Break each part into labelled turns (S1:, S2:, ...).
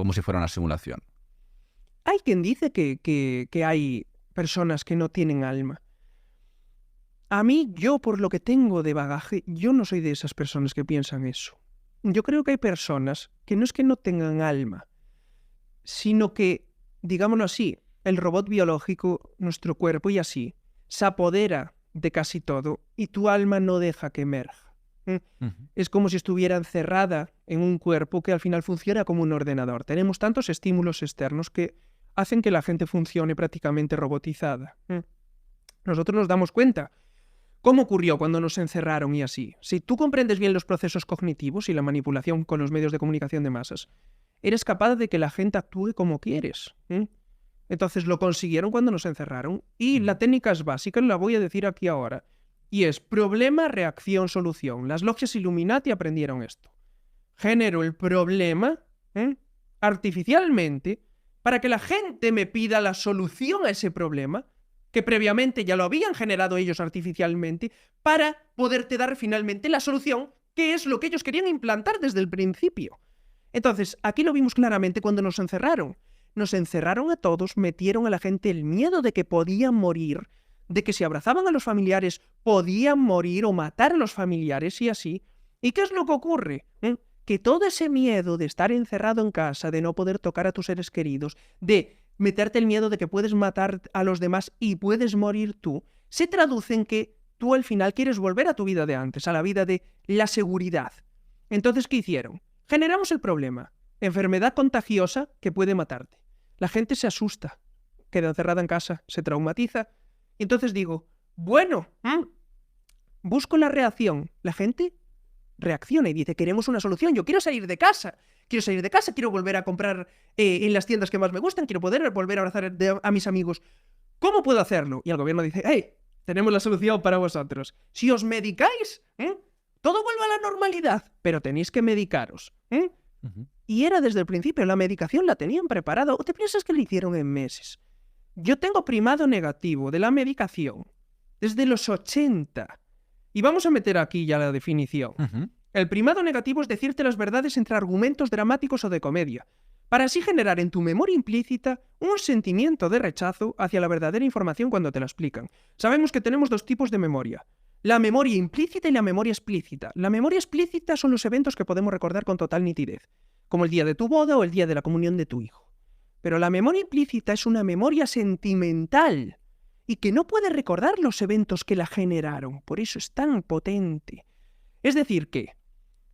S1: como si fuera una simulación.
S2: Hay quien dice que hay personas que no tienen alma. A mí, yo por lo que tengo de bagaje, yo no soy de esas personas que piensan eso. Yo creo que hay personas que no es que no tengan alma, sino que, digámoslo así, el robot biológico, nuestro cuerpo y así, se apodera de casi todo y tu alma no deja que emerja. Es como si estuviera encerrada en un cuerpo que al final funciona como un ordenador. Tenemos tantos estímulos externos que hacen que la gente funcione prácticamente robotizada. Nosotros nos damos cuenta cómo ocurrió cuando nos encerraron y así. Si tú comprendes bien los procesos cognitivos y la manipulación con los medios de comunicación de masas, eres capaz de que la gente actúe como quieres. Entonces lo consiguieron cuando nos encerraron y la técnica es básica, la voy a decir aquí ahora. Y es problema, reacción, solución. Las logias Illuminati aprendieron esto. Genero el problema artificialmente para que la gente me pida la solución a ese problema, que previamente ya lo habían generado ellos artificialmente, para poderte dar finalmente la solución, que es lo que ellos querían implantar desde el principio. Entonces, aquí lo vimos claramente cuando nos encerraron. Nos encerraron a todos, metieron a la gente el miedo de que podían morir, de que si abrazaban a los familiares podían morir o matar a los familiares y así. ¿Y qué es lo que ocurre? Que todo ese miedo de estar encerrado en casa, de no poder tocar a tus seres queridos, de meterte el miedo de que puedes matar a los demás y puedes morir tú, se traduce en que tú al final quieres volver a tu vida de antes, a la vida de la seguridad. Entonces, ¿qué hicieron? Generamos el problema. Enfermedad contagiosa que puede matarte. La gente se asusta, queda encerrada en casa, se traumatiza. Y entonces digo, bueno, busco la reacción. La gente reacciona y dice, queremos una solución, yo quiero salir de casa, quiero volver a comprar en las tiendas que más me gustan, quiero poder volver a abrazar a mis amigos. ¿Cómo puedo hacerlo? Y el gobierno dice, hey, tenemos la solución para vosotros. Si os medicáis, todo vuelve a la normalidad, pero tenéis que medicaros. Y era desde el principio, la medicación la tenían preparada. ¿O te piensas que lo hicieron en meses? Yo tengo primado negativo de la medicación desde los 80. Y vamos a meter aquí ya la definición. El primado negativo es decirte las verdades entre argumentos dramáticos o de comedia, para así generar en tu memoria implícita un sentimiento de rechazo hacia la verdadera información cuando te la explican. Sabemos que tenemos dos tipos de memoria. La memoria implícita y la memoria explícita. La memoria explícita son los eventos que podemos recordar con total nitidez, como el día de tu boda o el día de la comunión de tu hijo. Pero la memoria implícita es una memoria sentimental y que no puede recordar los eventos que la generaron. Por eso es tan potente. Es decir que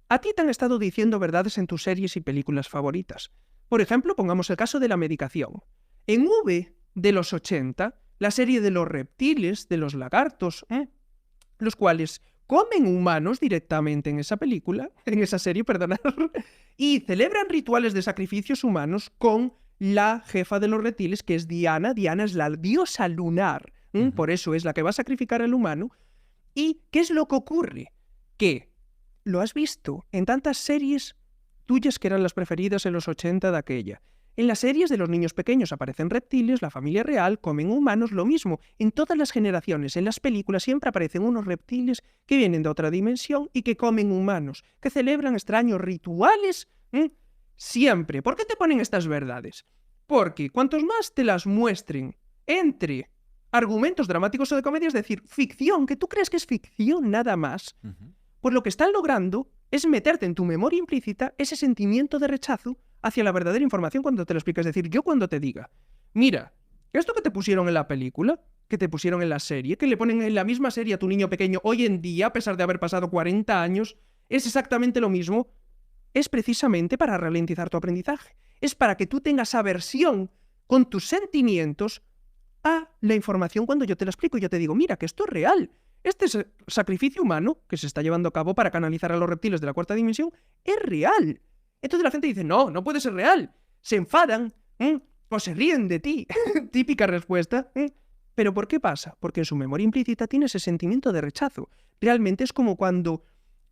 S2: a ti te han estado diciendo verdades en tus series y películas favoritas. Por ejemplo, pongamos el caso de la medicación. En V de los 80, la serie de los reptiles, de los lagartos, los cuales comen humanos directamente en esa película, en esa serie, perdonad, y celebran rituales de sacrificios humanos con la jefa de los reptiles, que es Diana. Diana es la diosa lunar, por eso es la que va a sacrificar al humano. ¿Y qué es lo que ocurre? Que lo has visto en tantas series tuyas que eran las preferidas en los 80 de aquella. En las series de los niños pequeños aparecen reptiles, la familia real, comen humanos, lo mismo. En todas las generaciones, en las películas, siempre aparecen unos reptiles que vienen de otra dimensión y que comen humanos, que celebran extraños rituales. Siempre. ¿Por qué te ponen estas verdades? Porque cuantos más te las muestren entre argumentos dramáticos o de comedia, es decir, ficción, que tú crees que es ficción nada más, pues lo que están logrando es meterte en tu memoria implícita ese sentimiento de rechazo hacia la verdadera información cuando te lo explicas. Es decir, yo cuando te diga, mira, esto que te pusieron en la película, que te pusieron en la serie, que le ponen en la misma serie a tu niño pequeño hoy en día, a pesar de haber pasado 40 años, es exactamente lo mismo, es precisamente para ralentizar tu aprendizaje. Es para que tú tengas aversión con tus sentimientos a la información cuando yo te la explico y yo te digo, mira, que esto es real. Este sacrificio humano que se está llevando a cabo para canalizar a los reptiles de la cuarta dimensión es real. Entonces la gente dice, no, no puede ser real. Se enfadan o se ríen de ti. Típica respuesta. ¿Pero por qué pasa? Porque en su memoria implícita tiene ese sentimiento de rechazo. Realmente es como cuando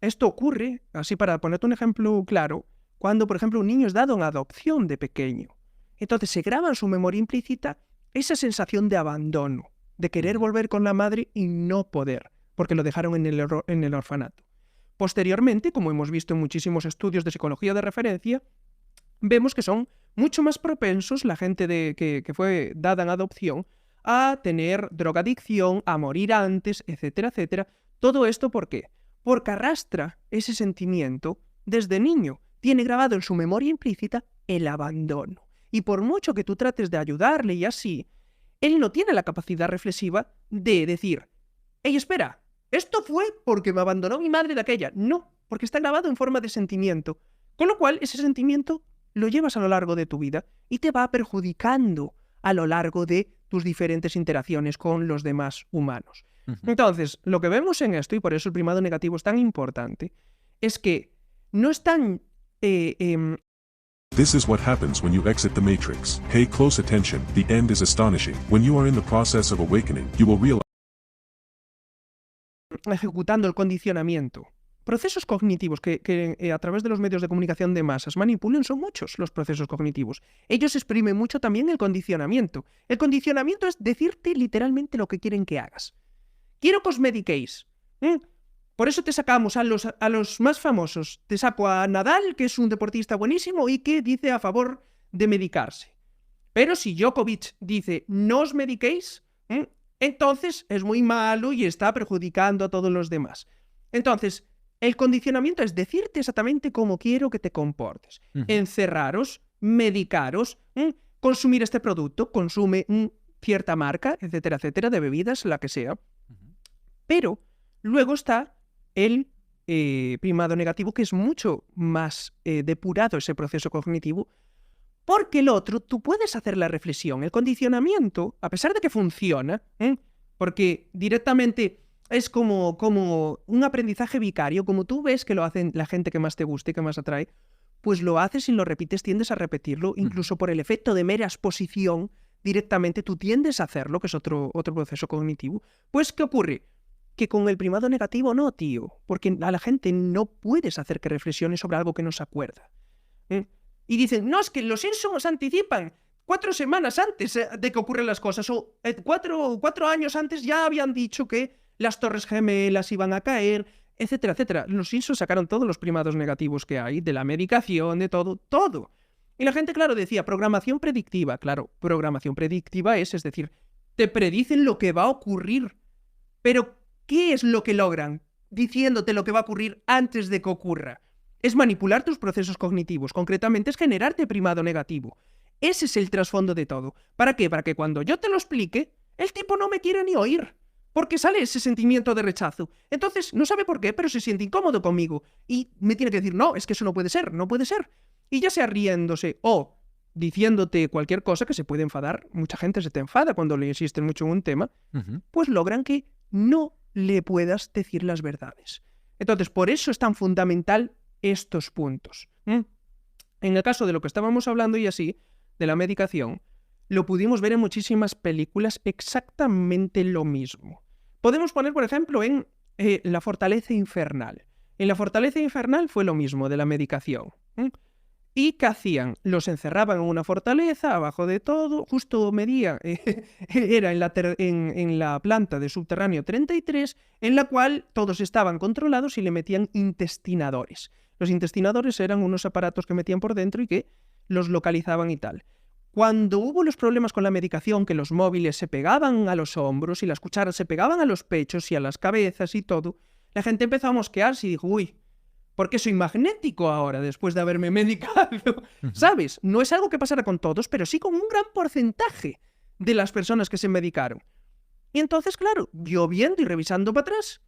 S2: esto ocurre, así para ponerte un ejemplo claro, cuando, por ejemplo, un niño es dado en adopción de pequeño. Entonces se graba en su memoria implícita esa sensación de abandono, de querer volver con la madre y no poder, porque lo dejaron en el orfanato. Posteriormente, como hemos visto en muchísimos estudios de psicología de referencia, vemos que son mucho más propensos, la gente que fue dada en adopción, a tener drogadicción, a morir antes, etcétera, etcétera. ¿Todo esto por qué? Porque arrastra ese sentimiento desde niño. Tiene grabado en su memoria implícita el abandono. Y por mucho que tú trates de ayudarle y así, él no tiene la capacidad reflexiva de decir, «Ey, espera, esto fue porque me abandonó mi madre de aquella». No, porque está grabado en forma de sentimiento. Con lo cual, ese sentimiento lo llevas a lo largo de tu vida y te va perjudicando a lo largo de tus diferentes interacciones con los demás humanos. Entonces, lo que vemos en esto, y por eso el primado negativo es tan importante, es que no es tan...
S1: This is what happens when you exit the matrix. Pay close attention, the end is astonishing. When you are in the process of awakening, you will realize...
S2: ejecutando el condicionamiento. Procesos cognitivos que a través de los medios de comunicación de masas manipulan son muchos los procesos cognitivos. Ellos exprimen mucho también el condicionamiento. El condicionamiento es decirte literalmente lo que quieren que hagas. Quiero que os mediquéis. Por eso te sacamos a los más famosos. Te saco a Nadal, que es un deportista buenísimo y que dice a favor de medicarse. Pero si Djokovic dice no os mediquéis, entonces es muy malo y está perjudicando a todos los demás. Entonces, el condicionamiento es decirte exactamente cómo quiero que te comportes. Encerraros, medicaros, consumir este producto, consume cierta marca, etcétera, etcétera, de bebidas, la que sea. Pero luego está el primado negativo, que es mucho más depurado ese proceso cognitivo, porque el otro, tú puedes hacer la reflexión. El condicionamiento, a pesar de que funciona, porque directamente es como un aprendizaje vicario, como tú ves que lo hacen la gente que más te gusta y que más atrae, pues lo haces y lo repites, tiendes a repetirlo, incluso por el efecto de mera exposición, directamente tú tiendes a hacerlo, que es otro proceso cognitivo. Pues, ¿qué ocurre? Que con el primado negativo no, tío, porque a la gente no puedes hacer que reflexione sobre algo que no se acuerda. Y dicen, no, es que los Simpsons anticipan 4 semanas antes de que ocurran las cosas, o 4 años antes ya habían dicho que las torres gemelas iban a caer, etcétera, etcétera. Los Simpsons sacaron todos los primados negativos que hay, de la medicación, de todo. Y la gente, claro, decía, programación predictiva. Claro, programación predictiva es decir, te predicen lo que va a ocurrir. Pero, ¿qué es lo que logran diciéndote lo que va a ocurrir antes de que ocurra? Es manipular tus procesos cognitivos. Concretamente es generarte primado negativo. Ese es el trasfondo de todo. ¿Para qué? Para que cuando yo te lo explique, el tipo no me quiera ni oír. Porque sale ese sentimiento de rechazo. Entonces, no sabe por qué, pero se siente incómodo conmigo. Y me tiene que decir, no, es que eso no puede ser, no puede ser. Y ya sea riéndose o diciéndote cualquier cosa que se puede enfadar, mucha gente se te enfada cuando le insisten mucho en un tema, pues logran que no le puedas decir las verdades. Entonces, por eso es tan fundamental estos puntos. En el caso de lo que estábamos hablando y así, de la medicación, lo pudimos ver en muchísimas películas exactamente lo mismo. Podemos poner, por ejemplo, en La Fortaleza Infernal. En La Fortaleza Infernal fue lo mismo de la medicación. ¿Y qué hacían? Los encerraban en una fortaleza, abajo de todo, justo medía, era en la planta de subterráneo 33, en la cual todos estaban controlados y le metían intestinadores. Los intestinadores eran unos aparatos que metían por dentro y que los localizaban y tal. Cuando hubo los problemas con la medicación, que los móviles se pegaban a los hombros y las cucharas se pegaban a los pechos y a las cabezas y todo, la gente empezó a mosquearse y dijo, uy, ¿por qué soy magnético ahora después de haberme medicado? ¿Sabes? No es algo que pasara con todos, pero sí con un gran porcentaje de las personas que se medicaron. Y entonces, claro, yo viendo y revisando para atrás,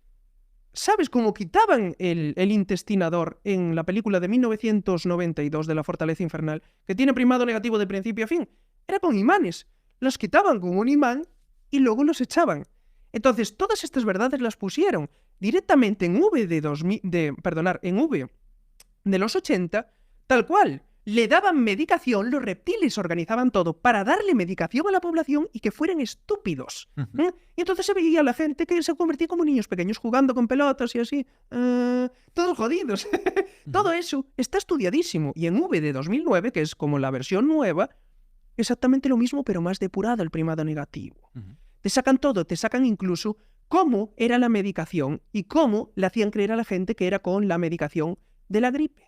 S2: ¿sabes cómo quitaban el intestinador en la película de 1992 de La Fortaleza Infernal, que tiene primado negativo de principio a fin? Era con imanes. Los quitaban con un imán y luego los echaban. Entonces, todas estas verdades las pusieron directamente en V de los 80, tal cual. Le daban medicación, los reptiles organizaban todo para darle medicación a la población y que fueran estúpidos. Y entonces se veía a la gente que se convertía como niños pequeños jugando con pelotas y así, todos jodidos. Todo eso está estudiadísimo. Y en V de 2009, que es como la versión nueva, exactamente lo mismo pero más depurado el primado negativo. Te sacan todo, te sacan incluso cómo era la medicación y cómo le hacían creer a la gente que era con la medicación de la gripe.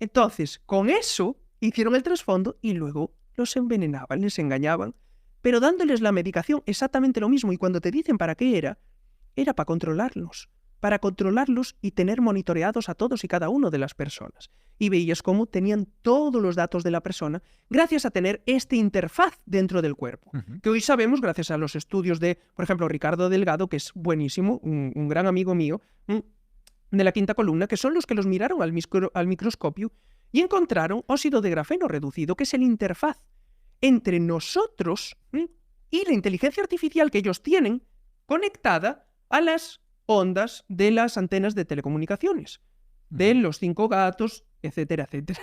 S2: Entonces, con eso, hicieron el trasfondo y luego los envenenaban, les engañaban, pero dándoles la medicación exactamente lo mismo. Y cuando te dicen para qué era para controlarlos y tener monitoreados a todos y cada uno de las personas. Y veías cómo tenían todos los datos de la persona gracias a tener esta interfaz dentro del cuerpo. Que hoy sabemos, gracias a los estudios de, por ejemplo, Ricardo Delgado, que es buenísimo, un gran amigo mío, de la quinta columna, que son los que los miraron al microscopio y encontraron óxido de grafeno reducido, que es el interfaz entre nosotros y la inteligencia artificial que ellos tienen conectada a las ondas de las antenas de telecomunicaciones, de los 5 gatos, etcétera, etcétera.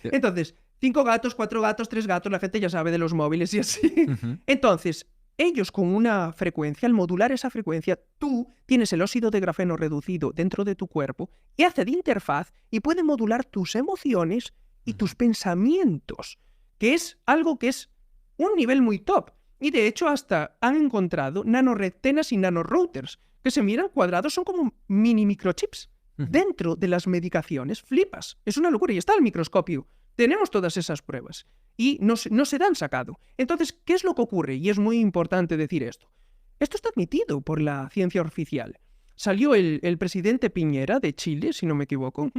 S2: Entonces, 5 gatos, 4 gatos, 3 gatos, la gente ya sabe de los móviles y así. Entonces, ellos con una frecuencia, al modular esa frecuencia, tú tienes el óxido de grafeno reducido dentro de tu cuerpo y hace de interfaz y puede modular tus emociones y tus pensamientos, que es algo que es un nivel muy top. Y de hecho hasta han encontrado nanorretenas y nanorouters que se miran cuadrados, son como mini microchips dentro de las medicaciones. Flipas, es una locura y está el microscopio. Tenemos todas esas pruebas y no se dan sacado. Entonces, ¿qué es lo que ocurre? Y es muy importante decir esto. Esto está admitido por la ciencia oficial. Salió el presidente Piñera de Chile, si no me equivoco.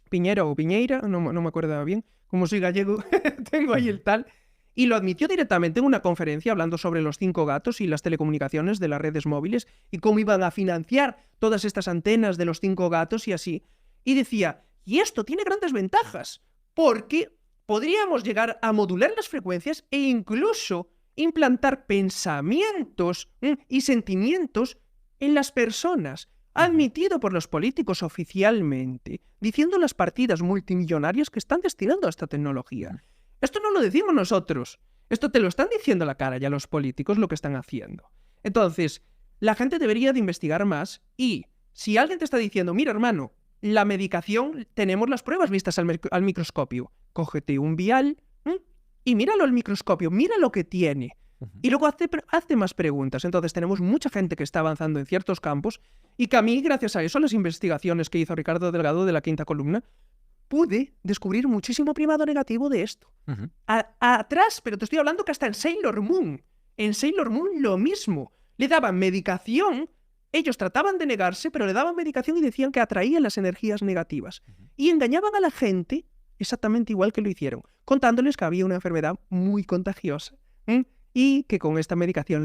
S2: Piñera o Piñeira, no me acuerdo bien. Como soy gallego, tengo ahí el tal. Y lo admitió directamente en una conferencia hablando sobre los 5 gatos y las telecomunicaciones de las redes móviles y cómo iban a financiar todas estas antenas de los 5 gatos y así. Y decía, y esto tiene grandes ventajas, porque podríamos llegar a modular las frecuencias e incluso implantar pensamientos y sentimientos en las personas, admitido por los políticos oficialmente, diciendo las partidas multimillonarias que están destinando a esta tecnología. Esto no lo decimos nosotros, esto te lo están diciendo a la cara ya los políticos lo que están haciendo. Entonces, la gente debería de investigar más y si alguien te está diciendo, mira hermano, la medicación, tenemos las pruebas vistas al microscopio, cógete un vial y míralo al microscopio, mira lo que tiene. Y luego hazte más preguntas. Entonces tenemos mucha gente que está avanzando en ciertos campos y que a mí, gracias a eso, a las investigaciones que hizo Ricardo Delgado de la quinta columna, pude descubrir muchísimo primado negativo de esto. Atrás, pero te estoy hablando que hasta en Sailor Moon lo mismo. Le daban medicación, ellos trataban de negarse, pero le daban medicación y decían que atraían las energías negativas. Y engañaban a la gente exactamente igual que lo hicieron, contándoles que había una enfermedad muy contagiosa y que con esta medicación